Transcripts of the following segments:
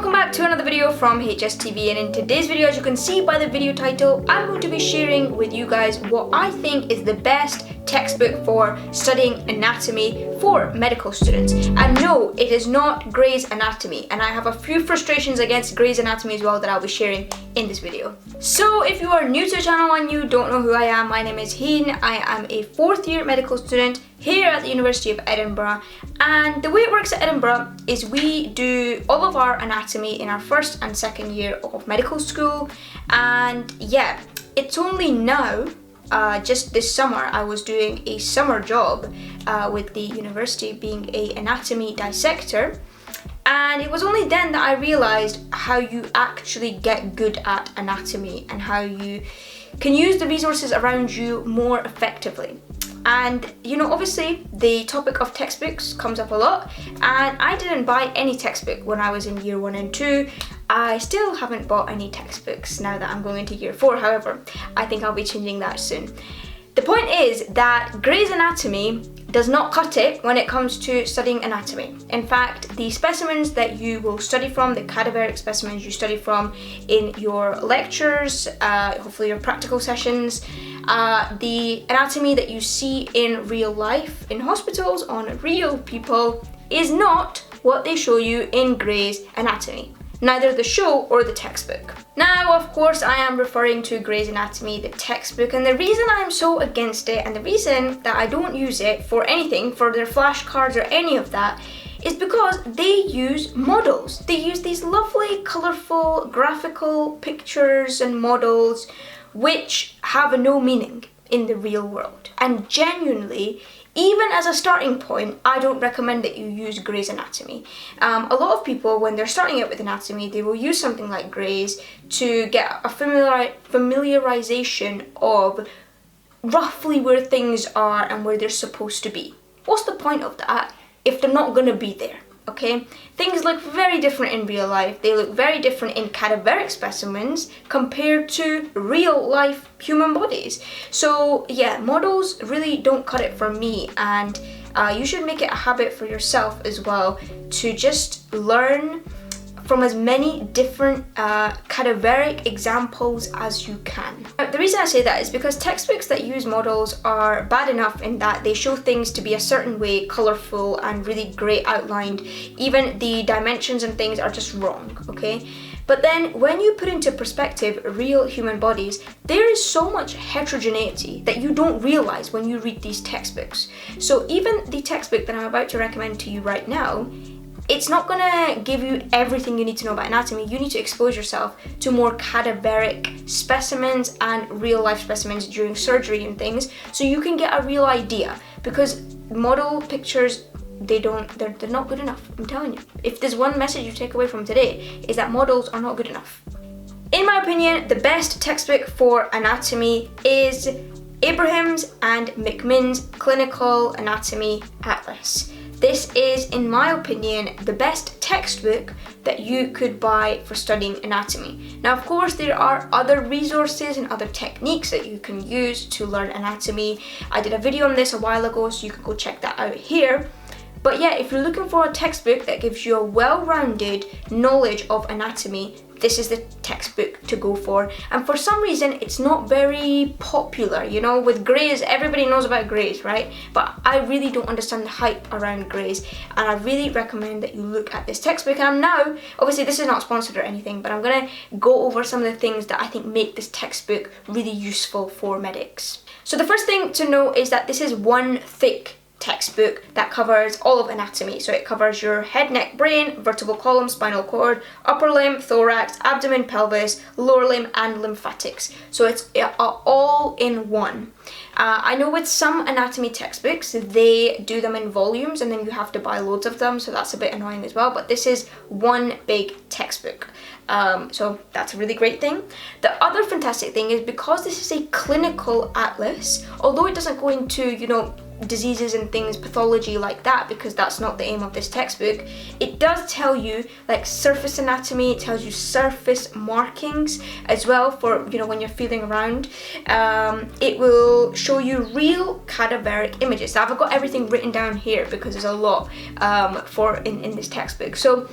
welcome back to another video from HSTV, and in today's video, as you can see by the video title, I'm going to be sharing with you guys what I think is the best textbook for studying anatomy for medical students. And no, it is not Grey's Anatomy, and I have a few frustrations against Grey's Anatomy as well that I'll be sharing in this video. So if you are new to the channel and you don't know who I am, my name is Heen. I am a 4th year medical student here at the University of Edinburgh, and the way it works at Edinburgh is we do all of our anatomy in our 1st and 2nd year of medical school. And yeah, it's only now, just this summer, I was doing a summer job with the university being an anatomy dissector, and it was only then that I realized how you actually get good at anatomy and how you can use the resources around you more effectively. And you know, obviously the topic of textbooks comes up a lot, and I didn't buy any textbook when I was in year 1 and 2. I still haven't bought any textbooks now that I'm going into year 4, however, I think I'll be changing that soon. The point is that Grey's Anatomy does not cut it when it comes to studying anatomy. In fact, the specimens that you will study from, the cadaveric specimens you study from in your lectures, hopefully your practical sessions, the anatomy that you see in real life in hospitals on real people is not what they show you in Grey's Anatomy. Neither the show or the textbook. Now, of course, I am referring to Grey's Anatomy, the textbook, and the reason I am so against it and the reason that I don't use it for anything, for their flashcards or any of that, is because they use models. They use these lovely, colourful, graphical pictures and models which have no meaning in the real world. And genuinely, even as a starting point, I don't recommend that you use Grey's Anatomy. A lot of people, when they're starting out with anatomy, they will use something like Grey's to get a familiarization of roughly where things are and where they're supposed to be. What's the point of that if they're not going to be there? Okay, things look very different in real life. They look very different in cadaveric specimens compared to real life human bodies. So yeah, models really don't cut it for me, and you should make it a habit for yourself as well to just learn from as many different cadaveric examples as you can. The reason I say that is because textbooks that use models are bad enough in that they show things to be a certain way, colourful and really great outlined. Even the dimensions and things are just wrong, okay? But then when you put into perspective real human bodies, there is so much heterogeneity that you don't realise when you read these textbooks. So even the textbook that I'm about to recommend to you right now, it's not gonna give you everything you need to know about anatomy. You need to expose yourself to more cadaveric specimens and real life specimens during surgery and things, so you can get a real idea. Because model pictures, they're not good enough. I'm telling you. If there's one message you take away from today, is that models are not good enough. In my opinion, the best textbook for anatomy is Abrahams and McMinn's Clinical Anatomy Atlas. This is, in my opinion, the best textbook that you could buy for studying anatomy. Now, of course, there are other resources and other techniques that you can use to learn anatomy. I did a video on this a while ago, so you can go check that out here. But yeah, if you're looking for a textbook that gives you a well-rounded knowledge of anatomy, this is the textbook to go for. And for some reason, it's not very popular. You know, with Grey's, everybody knows about Grey's, right? But I really don't understand the hype around Grey's, and I really recommend that you look at this textbook. And I'm now, obviously this is not sponsored or anything, but I'm gonna go over some of the things that I think make this textbook really useful for medics. So the first thing to know is that this is one thick textbook that covers all of anatomy. So it covers your head, neck, brain, vertebral column, spinal cord, upper limb, thorax, abdomen, pelvis, lower limb, and lymphatics. So it's all in one. I know with some anatomy textbooks, they do them in volumes and then you have to buy loads of them, so that's a bit annoying as well, but this is one big textbook. So that's a really great thing. The other fantastic thing is because this is a clinical atlas, although it doesn't go into, you know, diseases and things, pathology like that, because that's not the aim of this textbook, it does tell you like surface anatomy, it tells you surface markings as well for, you know, when you're feeling around. It will show you real cadaveric images. So I've got everything written down here because there's a lot in this textbook. So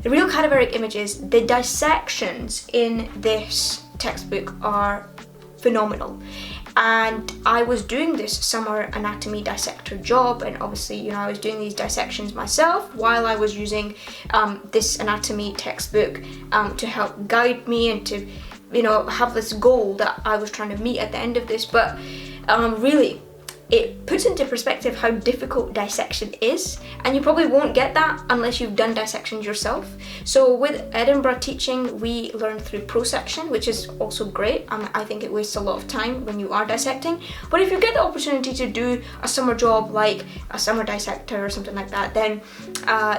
the real cadaveric images, the dissections in this textbook are phenomenal. And I was doing this summer anatomy dissector job, and obviously, you know, I was doing these dissections myself while I was using this anatomy textbook to help guide me and to, you know, have this goal that I was trying to meet at the end of this. But really, it puts into perspective how difficult dissection is, and you probably won't get that unless you've done dissections yourself. So with Edinburgh teaching, we learn through prosection, which is also great. I think it wastes a lot of time when you are dissecting, but if you get the opportunity to do a summer job like a summer dissector or something like that, then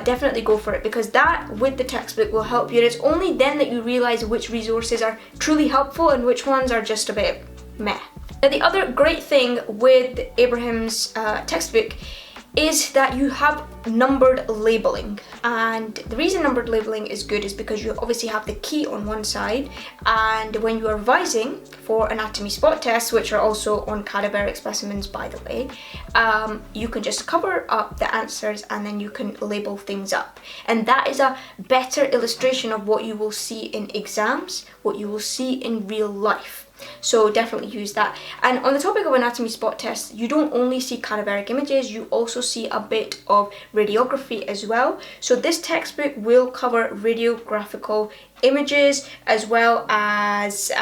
definitely go for it, because that with the textbook will help you, and it's only then that you realize which resources are truly helpful and which ones are just a bit meh. Now, the other great thing with Abraham's textbook is that you have numbered labeling, and the reason numbered labeling is good is because you obviously have the key on one side, and when you are revising for anatomy spot tests, which are also on cadaveric specimens by the way, you can just cover up the answers and then you can label things up, and that is a better illustration of what you will see in exams, what you will see in real life. So definitely use that. And on the topic of anatomy spot tests, you don't only see cadaveric images, you also see a bit of radiography as well. So this textbook will cover radiographical images as well as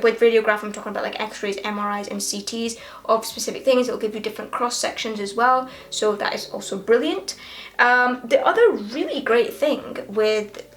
with radiograph, I'm talking about like x-rays, MRIs and CTs of specific things. It'll give you different cross sections as well, so that is also brilliant. The other really great thing with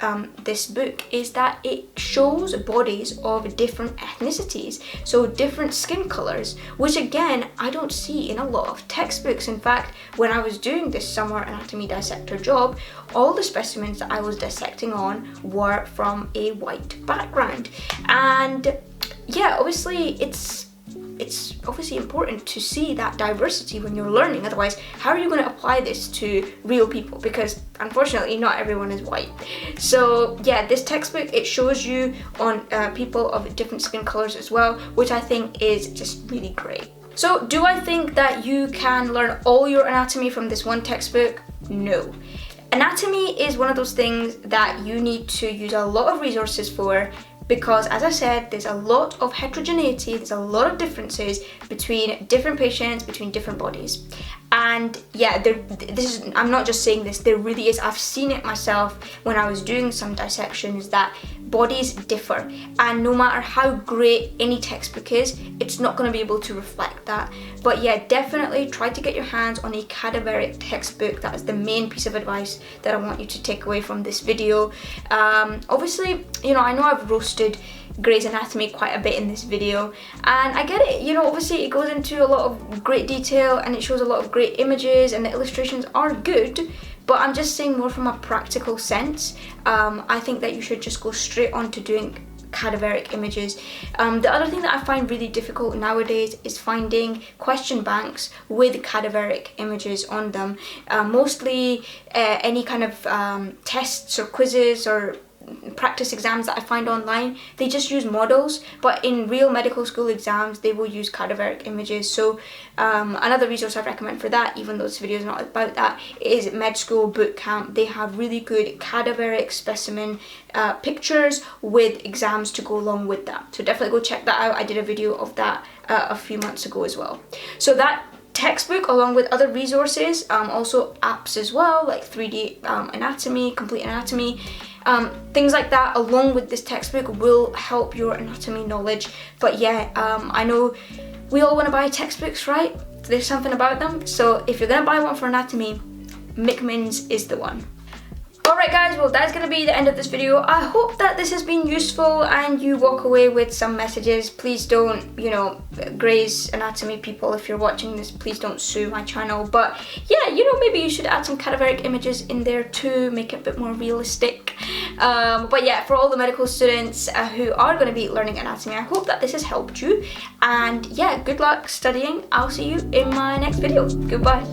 this book is that it shows bodies of different ethnicities, so different skin colors, which again I don't see in a lot of textbooks. In fact, when I was doing this summer anatomy dissector job, all the specimens that I was dissecting on were from a white background. And yeah, obviously it's obviously important to see that diversity when you're learning, otherwise how are you going to apply this to real people, because unfortunately not everyone is white. So yeah, this textbook, it shows you on people of different skin colors as well, which I think is just really great. So do I think that you can learn all your anatomy from this one textbook? No. Anatomy is one of those things that you need to use a lot of resources for, because as I said, there's a lot of heterogeneity, there's a lot of differences between different patients, between different bodies. And yeah, I'm not just saying this, there really is. I've seen it myself when I was doing some dissections that bodies differ, and no matter how great any textbook is, it's not going to be able to reflect that. But yeah, definitely try to get your hands on a cadaveric textbook. That is the main piece of advice that I want you to take away from this video. Obviously, you know, I know I've roasted Grey's Anatomy quite a bit in this video, and I get it, you know, obviously it goes into a lot of great detail and it shows a lot of great images and the illustrations are good, but I'm just saying more from a practical sense. I think that you should just go straight on to doing cadaveric images. The other thing that I find really difficult nowadays is finding question banks with cadaveric images on them. Mostly any kind of tests or quizzes or practice exams that I find online, they just use models, but in real medical school exams they will use cadaveric images. So another resource I recommend for that, even though this video is not about that, is Med School Bootcamp. They have really good cadaveric specimen pictures with exams to go along with that, so definitely go check that out. I did a video of that a few months ago as well. So that textbook, along with other resources, also apps as well, like 3D Anatomy, Complete Anatomy, things like that, along with this textbook will help your anatomy knowledge. But yeah, I know we all want to buy textbooks, right? There's something about them. So if you're going to buy one for anatomy, Mickmans is the one. Alright guys, well that's going to be the end of this video. I hope that this has been useful and you walk away with some messages. Please don't, you know, Grey's Anatomy people, if you're watching this, please don't sue my channel. But yeah, you know, maybe you should add some cadaveric images in there too, make it a bit more realistic. But yeah, for all the medical students who are going to be learning anatomy, I hope that this has helped you. And yeah, good luck studying. I'll see you in my next video. Goodbye.